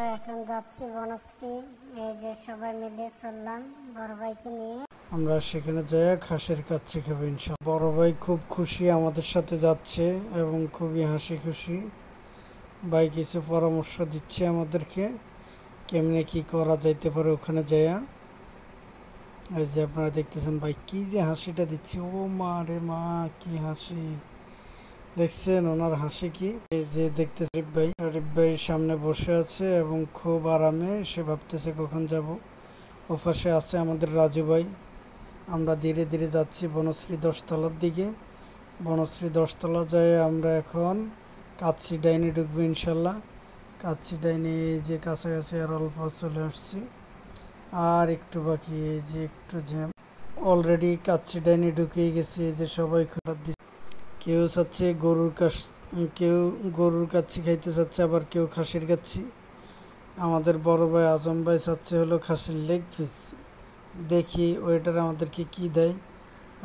আমরা এখন যাচ্ছি বনশ্রী। এই যে সবাই মিলে চললাম বড় ভাইকে নিয়ে। আমরা সেখানে যাই খাসির কাচ্চি খাবো ইনশাআল্লাহ। বড় ভাই খুব খুশি আমাদের সাথে যাচ্ছে এবং খুবই হাসি খুশি। ভাই কিছু পরামর্শ দিচ্ছে আমাদেরকে কেমনে কি করা যাইতে পারে ওখানে যাইয়া। এই যে আপনারা দেখতেছেন ভাই কি যে হাসিটা দিচ্ছে, ও মা রে মা, কি হাসি দেখছেন ওনার হাসি কি। এই যে দেখতে শরীফ ভাই সামনে বসে আছে এবং খুব আরামে সে ভাবতেছে কখন যাব। ওপাশে আছে আমাদের রাজু ভাই। আমরা ধীরে ধীরে যাচ্ছি বনশ্রী 10তলার দিকে। বনশ্রী 10তলা যায় আমরা এখন কাচ্চি ডাইনে ঢুকবো ইনশাল্লাহ। কাচ্চি ডাইনে এই যে কাছাকাছি আর অল্প চলে আসছি, আর একটু বাকি। এই যে একটু জ্যাম, অলরেডি কাচ্চি ডাইনে ঢুকেই গেছি। এই যে সবাই খোলা দিচ্ছে, কেউ চাচ্ছে কেউ গরুর কাচ্চি খাইতে চাচ্ছে, আবার কেউ খাসির কাচ্চি। আমাদের বড় ভাই আজম ভাই চাচ্ছে হলো খাসির লেগ পিস। দেখি ওয়েটার আমাদেরকে কি দেয়।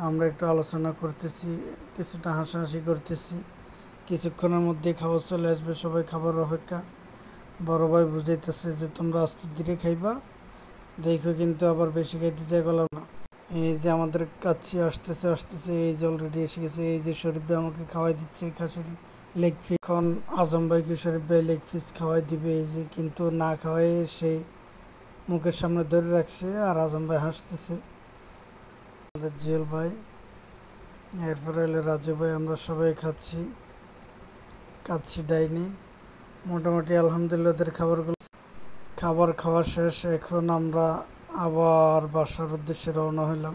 আমরা একটু আলোচনা করতেছি, কিছুটা হাসাহাসি করতেছি। কিছুক্ষণের মধ্যে খাবার চলে আসবে, সবাই খাবার অপেক্ষা। বড় ভাই বুঝাইতেছে যে তোমরা আস্তে ধীরে খাইবা, দেখো কিন্তু আবার বেশি খাইতে চাই গেলাম না। এই যে আমাদের কাচ্চি আসতেছে আসতেছে, এই যে অলরেডি এসে গেছে। এই যে শরীফ ভাই আমাকে খাওয়াই দিচ্ছে খাসির লেগ পিস। এখন আজম ভাইকে শরীফ ভাই লেগ পিস খাওয়াই দিবে। এই যে কিন্তু না খাওয়াই সেই মুখের সামনে ধরে রাখছে, আর আজম ভাই হাসতেছে। আমাদের জুয়েল ভাই, এরপরে হলো রাজু ভাই, আমরা সবাই খাচ্ছি কাচ্চি ডাইনি। মোটামুটি আলহামদুলিল্লাহ ওদের খাবার খাওয়া শেষ। এখন আমরা আবার বাসার উদ্দেশ্যে রওনা হইলাম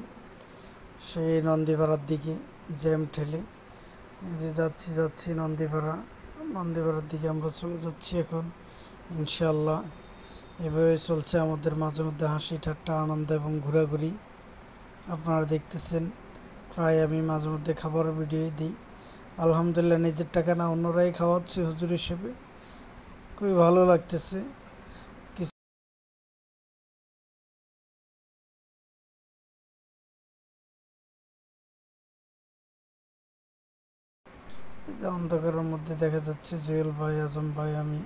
সেই নন্দীপাড়ার দিকে জ্যাম ঠেলে। এই যে যাচ্ছি নন্দীপাড়ার দিকে আমরা চলে যাচ্ছি এখন ইনশাআল্লাহ। এভাবে চলছে আমাদের মাঝে মধ্যে হাসি ঠাট্টা, আনন্দ এবং ঘোরাঘুরি। আপনারা দেখতেছেন প্রায় আমি মাঝে মধ্যে খাবার ভিডিও দিই। আলহামদুলিল্লাহ নিজের টাকা না অন্যরাই খাওয়াচ্ছে হুজুর হিসেবে, খুবই ভালো লাগতেছে। অন্ধকারের মধ্যে দেখা যাচ্ছে জুয়েল ভাই, আজম ভাই, আমি